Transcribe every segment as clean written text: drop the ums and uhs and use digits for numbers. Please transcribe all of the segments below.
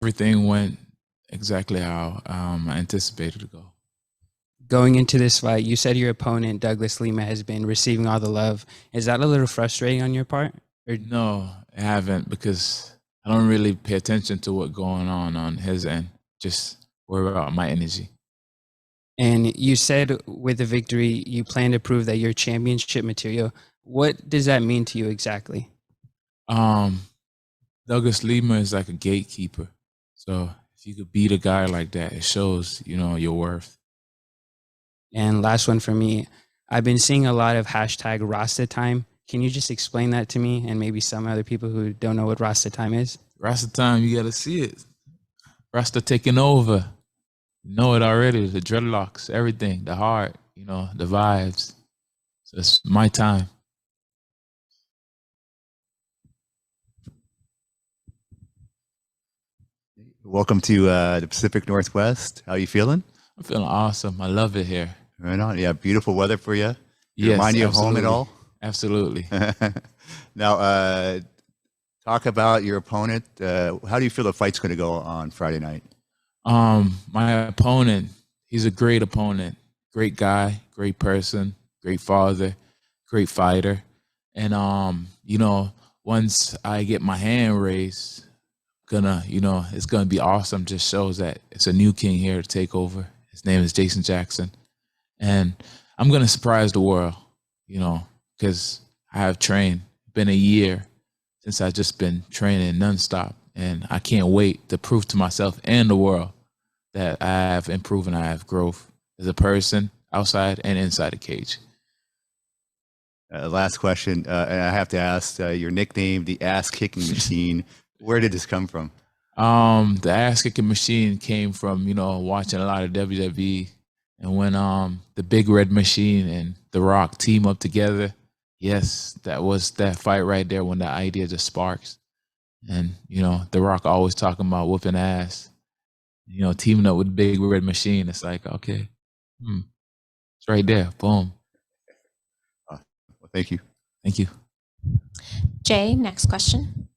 Everything went exactly how I anticipated to go. Going into this fight, you said your opponent, Douglas Lima, has been receiving all the love. Is that a little frustrating on your part? Or, No, I haven't because I don't really pay attention to what's going on his end. Just worry about my energy. and you said with the victory, you plan to prove that you're championship material. What does that mean to you exactly? Um, Douglas Lima is like a gatekeeper. So if you could beat a guy like that, it shows, your worth. And last one for me, I've been seeing a lot of hashtag Rasta time. Can you just explain that to me and maybe some other people who don't know what Rasta time is? Rasta time, you gotta see it. Rasta taking over. You know it already. The dreadlocks, everything, the heart, the vibes. So it's my time. Welcome to the Pacific Northwest. How are you feeling? I'm feeling awesome. I love it here. Right on. Yeah, beautiful weather for you. Yes, remind you absolutely. of home at all? Absolutely. Now, talk about your opponent. How do you feel the fight's going to go on Friday night? My opponent, he's a great opponent, great guy, great person, great father, great fighter. And once I get my hand raised, it's gonna be awesome. Just shows that it's a new king here to take over. His name is Jason Jackson. And I'm gonna surprise the world, because I have trained. Been a year since I've just been training nonstop. And I can't wait to prove to myself and the world that I have improved and I have growth as a person outside and inside the cage. Last question, and I have to ask, your nickname, the ass kicking machine, where did this come from? The ass kicking machine came from, watching a lot of WWE, and when the Big Red Machine and The Rock team up together, yes, that was that fight right there when the idea just sparks. And, The Rock always talking about whooping ass, teaming up with Big Red Machine. It's like, okay, it's right there. Boom. Well, thank you. Thank you. Jay, next question.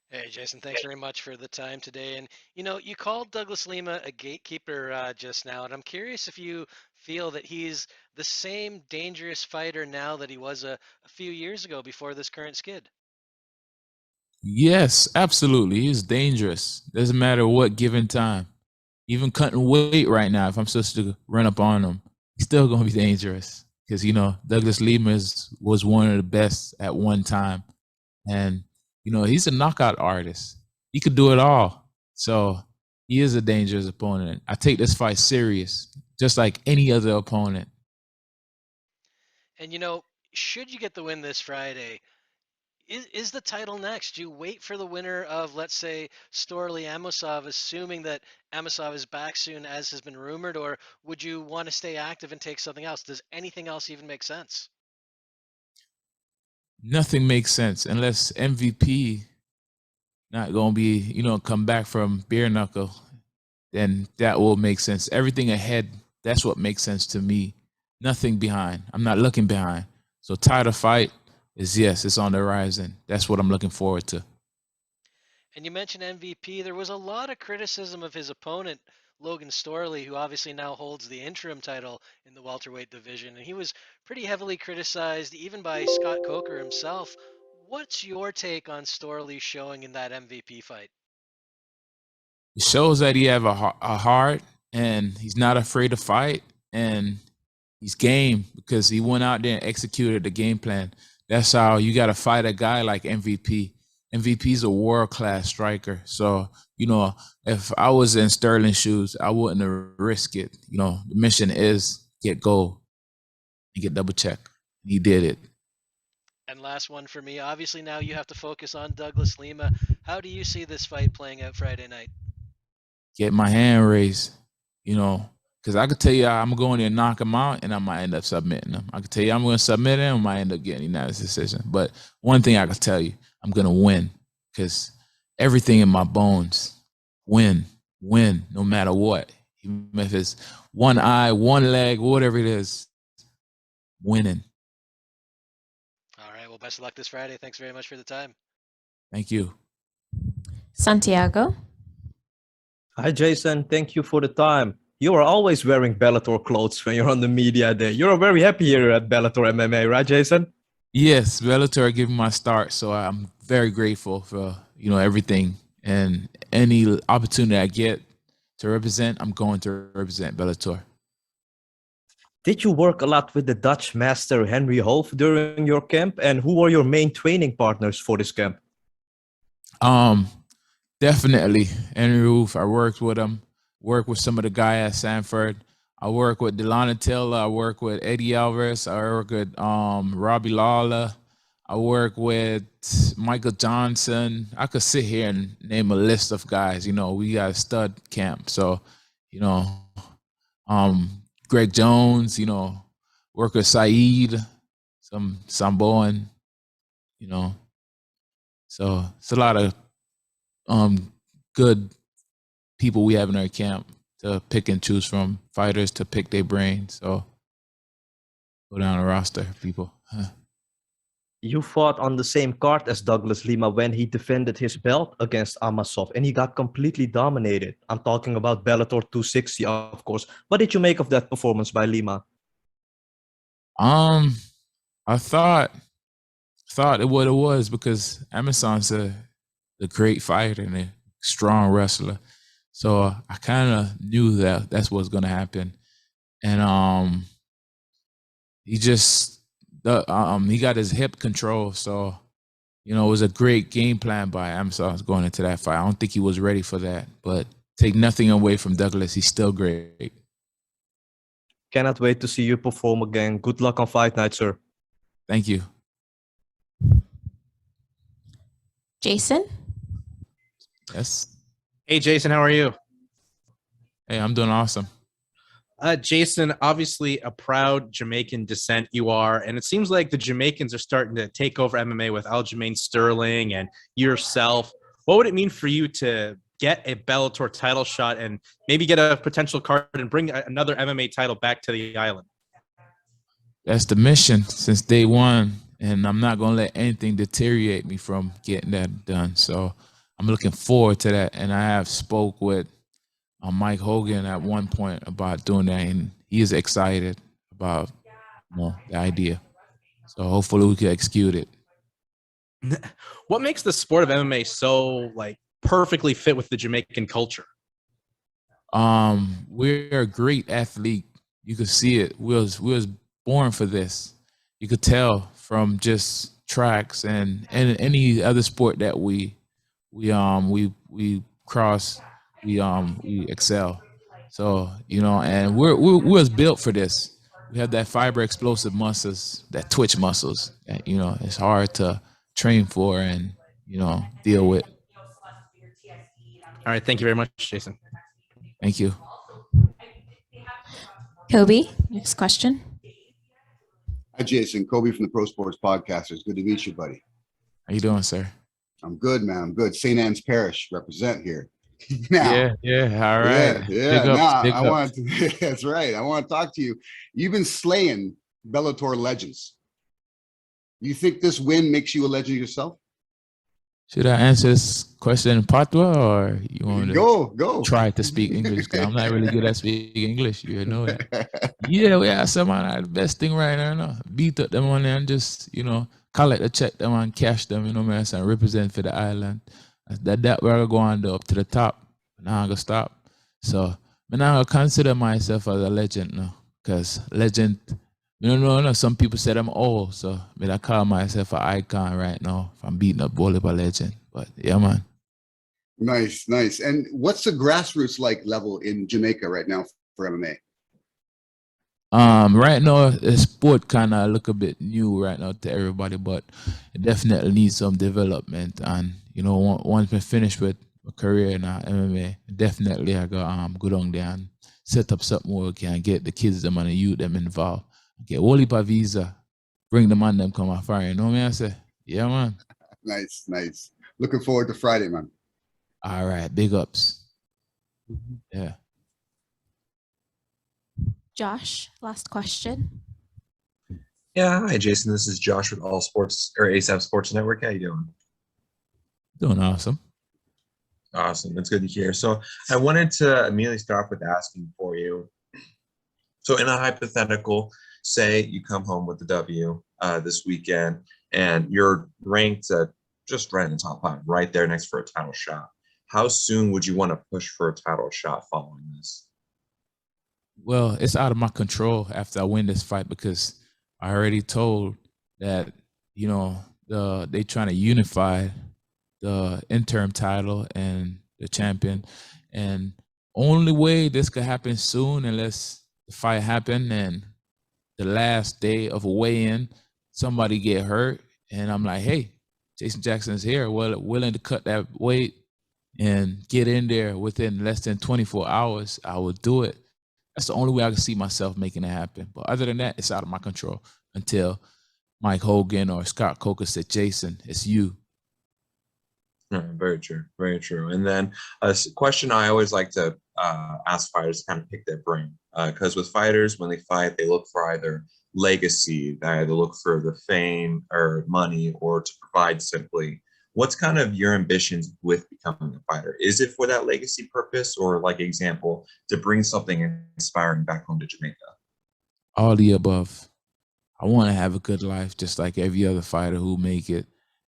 Hey, Jason, thanks very much for the time today. And, you called Douglas Lima a gatekeeper just now, and I'm curious if you feel that he's the same dangerous fighter now that he was a few years ago before this current skid. Yes, absolutely. He's dangerous. Doesn't matter what given time. Even cutting weight right now, if I'm supposed to run up on him, he's still going to be dangerous. Because, Douglas Lima was one of the best at one time. And, he's a knockout artist. He could do it all. So he is a dangerous opponent. I take this fight serious, just like any other opponent. And, should you get the win this Friday, is the title next? Do you wait for the winner of, let's say, Storley Amosov, assuming that Amosov is back soon, as has been rumored, or would you want to stay active and take something else? Does anything else even make sense? Nothing makes sense unless MVP not going to be, come back from bare knuckle. Then that will make sense. Everything ahead, that's what makes sense to me. Nothing behind. I'm not looking behind. So title fight is, yes, it's on the horizon. That's what I'm looking forward to. And you mentioned MVP. There was a lot of criticism of his opponent, Logan Storley, who obviously now holds the interim title in the welterweight division. And he was pretty heavily criticized, even by Scott Coker himself. What's your take on Storley showing in that MVP fight? It shows that he have a heart and he's not afraid to fight and he's game because he went out there and executed the game plan. That's how you got to fight a guy like MVP. MVP's a world-class striker. So, if I was in Sterling's shoes, I wouldn't risk it. The mission is get gold and get double check. He did it. And last one for me. Obviously, now you have to focus on Douglas Lima. How do you see this fight playing out Friday night? Get my hand raised, because I could tell you I'm going to knock him out and I might end up submitting him. I could tell you I'm going to submit him, I might end up getting a unanimous decision. But one thing I could tell you, I'm going to win because everything in my bones, win, no matter what. Even if it's one eye, one leg, whatever it is, winning. All right. Well, best of luck this Friday. Thanks very much for the time. Thank you. Santiago. Hi, Jason. Thank you for the time. You are always wearing Bellator clothes when you're on the media day. You're very happy here at Bellator MMA, right, Jason? Yes, Bellator gave me my start, so I'm very grateful for everything and any opportunity I get to represent. I'm going to represent Bellator. Did you work a lot with the Dutch master Henry Hoof during your camp? And who were your main training partners for this camp? Definitely Henry Roof. I worked with him. Worked with some of the guy at Sanford. I work with Delana Taylor. I work with Eddie Alvarez. I work with Robbie Lawler. I work with Michael Johnson. I could sit here and name a list of guys. We got a stud camp. So, Greg Jones, work with Saeed, some Samboan, So it's a lot of good people we have in our camp to pick and choose from, fighters to pick their brain. So go down the roster, people. You fought on the same card as Douglas Lima when he defended his belt against Amasov, and he got completely dominated. I'm talking about Bellator 260, of course. What did you make of that performance by Lima? I thought it what it was because Amazon's a great fighter and a strong wrestler. So I kind of knew that that's what's going to happen. And he just he got his hip control. So, it was a great game plan by Amazon going into that fight. I don't think he was ready for that, but take nothing away from Douglas. He's still great. Cannot wait to see you perform again. Good luck on fight night, sir. Thank you. Jason? Yes. Hey, Jason, how are you? Hey, I'm doing awesome. Jason, obviously a proud Jamaican descent you are, and it seems like the Jamaicans are starting to take over MMA with Aljamain Sterling and yourself. What would it mean for you to get a Bellator title shot and maybe get a potential card and bring another MMA title back to the island? That's the mission since day one, and I'm not going to let anything deteriorate me from getting that done. So I'm looking forward to that, and I have spoke with Mike Hogan at one point about doing that, and he is excited about the idea. So hopefully we can execute it. What makes the sport of MMA so perfectly fit with the Jamaican culture? We're a great athlete. You could see it. We was born for this. You could tell from just tracks and any other sport that we cross, we excel. So and we was built for this. We have that fiber explosive muscles, that twitch muscles that it's hard to train for and deal with. All right, thank you very much, Jason. Thank you. Kobe, next question. Hi, Jason. Kobe from the Pro Sports Podcasters. Good to meet you, buddy. How you doing, sir? I'm good, man. I'm good. St. Anne's Parish, represent here. Now, yeah. All right. Yeah. Now, I want to. That's right. I want to talk to you. You've been slaying Bellator legends. You think this win makes you a legend yourself? Should I answer this question in Patois or you want me to go try to speak English? Because I'm not really good at speaking English. You know that. Yeah, we have someone the best thing right now. Beat up them on there and just, collect a check them and cash them, man, and represent for the island. That we're going up to the top. Now I'm gonna stop. So now I consider myself as a legend now. Because legend, some people said I'm old, so I call myself an icon right now if I'm beating up volleyball legend. But yeah, man. Nice. And what's the grassroots level in Jamaica right now for MMA? Right now the sport kind of look a bit new right now to everybody, but it definitely needs some development. And once we finish with my career in MMA, definitely I got go down there and set up something where we can get the kids them and the youth them involved. Get whole heap of visa, bring them on them come off fire. You know what I say? Yeah, man. Nice. Looking forward to Friday, man. All right, big ups. Yeah. Josh, last question. Yeah, hi Jason. This is Josh with All Sports or ASAP Sports Network. How you doing? Doing awesome. Awesome. That's good to hear. So I wanted to immediately start off with asking for you. So in a hypothetical, say you come home with the W this weekend and you're ranked at just right in the top 5, right there next for a title shot. How soon would you want to push for a title shot following this? Well, it's out of my control after I win this fight because I already told that, you know, they trying to unify the interim title and the champion. And only way this could happen soon, unless the fight happen and the last day of a weigh-in, somebody get hurt, and I'm like, hey, Jason Jackson's here, willing to cut that weight and get in there within less than 24 hours, I would do it. That's the only way I can see myself making it happen. But other than that, it's out of my control until Mike Hogan or Scott Coker said, Jason, it's you. Very true. Very true. And then a question I always like to ask fighters to kind of pick their brain. Because with fighters, when they fight, they look for either legacy, they either look for the fame or money or to provide simply. What's kind of your ambitions with becoming a fighter? Is it for that legacy purpose or, like example, to bring something inspiring back home to Jamaica? All the above. I want to have a good life just like every other fighter who make it.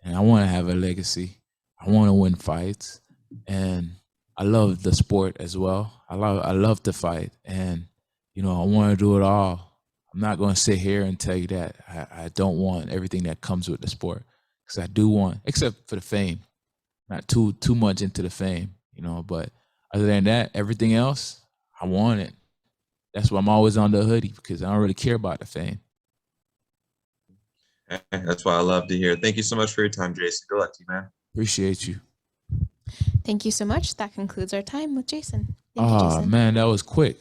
And I want to have a legacy. I want to win fights. And I love the sport as well. I love to fight. And, you know, I want to do it all. I'm not going to sit here and tell you that I don't want everything that comes with the sport. Because I do want, except for the fame, not too much into the fame, you know. But other than that, everything else, I want it. That's why I'm always on the hoodie, because I don't really care about the fame. That's what I love to hear. Thank you so much for your time, Jason. Good luck to you, man. Appreciate you. Thank you so much. That concludes our time with Jason. Thank you, Oh, Jason. man, that was quick.